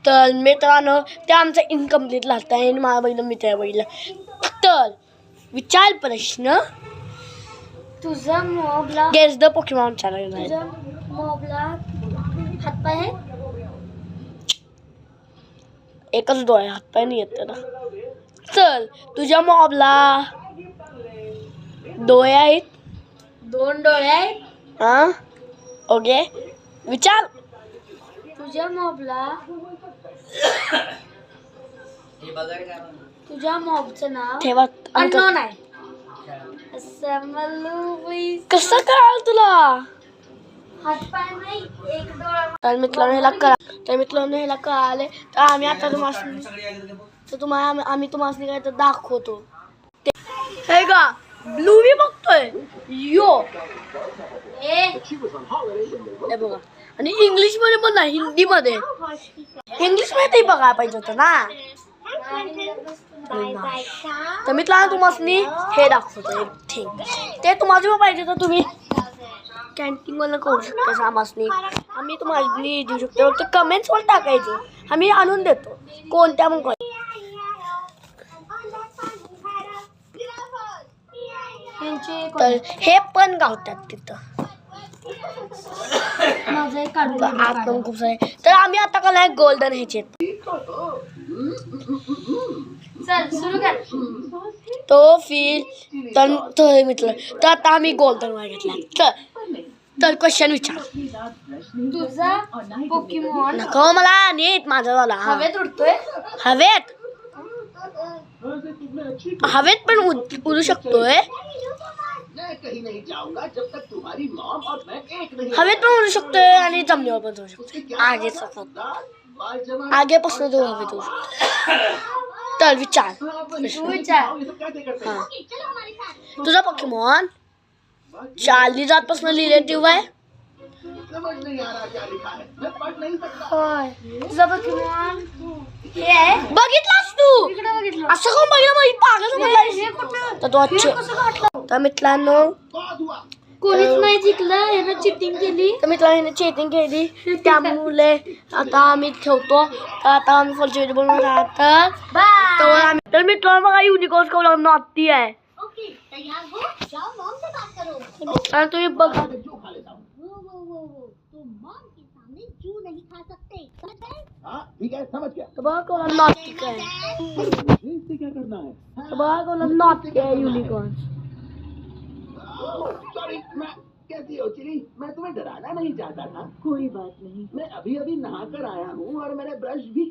तर मित्रांनो ते आमचं इनकम्प्लीट लागत आहे आणि मला बघितलं मित्र बघितलं. तर विचार प्रश्न तुझा मॉबला गेस द पोकेमॉन चॅनल. तुझ्या मॉबला हातपाय आहे? एकच डोळे हातपाय नाही येत त्याला. चल तुझ्या मॉबला डोळे आहेत? 2 डोळे आहेत. हा ओके विचार. तुझ्या मॉबला तुझ्या मॉबचं नाव ठेवा अननोन आहे. असं म्हणू बाई. कसं कळाल तुला? हातपाय नाही, एक डोळा. तर मित्रांनो ह्याला कळाले तर आम्ही आता आम्ही तुम्हाला काय तर दाखवतो. हे का ब्लू बी बघतोय यो हे बघा. आणि इंग्लिश मध्ये पण नाही, हिंदी मध्ये. इंग्लिश मध्ये बघायला पाहिजे होतं ना. तर मित्रांनो तुम्हाला हे दाखवतो एक थिंग. ते तुम्हाला पाहिजे तर तुम्ही कॅन्टीन वाला करू शकतो सामासनी. आम्ही तुम्हाला देऊ शकतो. फक्त कमेंट्स वर टाकायचं, आम्ही आणून देतो कोणत्या मग. तर हे पण गावतात तिथं. माझं एक काढून आत पण खूप सारे. तर आम्ही आता का नाही गोल्डन ह्याचे. चल सुरू कर. तो फील तर मित्र तर आता आम्ही गोल्डन वर घेतला. तर क्वेश्चन विचार. तुझा पोकेमॉन नको मला नीट माझा झाला. हवेत उडतोय? हवेत हवेत पण उडू शकतोय. हवेत पण उडू शकतोय आणि जमिनीवर पण जाऊ शकतोय. आगेपासून तो हवेत उडू शकतो. तर विचार. तू विचार. हा तुझा पोकेमॉन चार्ली जातपासून रिलेटिव्ह आहे? होय. तुझा पोकेमॉन हे आहे? बघितलास तू? इकडे बघितलं. असं कोण बघितलं मग पागल बोललायस. हे कुठं? तर तो अच्छे. कसं वाटलं? तर मित्रांनो कोणीच नाही जिंकलं. यानं चिटिंग केली. तर मित्रांनो चेटिंग केली त्यामुळे आता आम्ही ठेवतो. तर आता आम्ही फुल चेट बनवून राहतात. बाय. तर मित्रांनो बघा युनिकॉर्न कवला नॉटी आहे. आणि तुम्ही बघा बघा कवला नॉटी काय. बघा कवला नॉटी आहे युनिकॉर्न. कैसी हो चिली? मैं तुम्हें डराना नहीं चाहता था. कोई बात नहीं, मैं अभी अभी नहा कर आया हूँ और मैंने ब्रश भी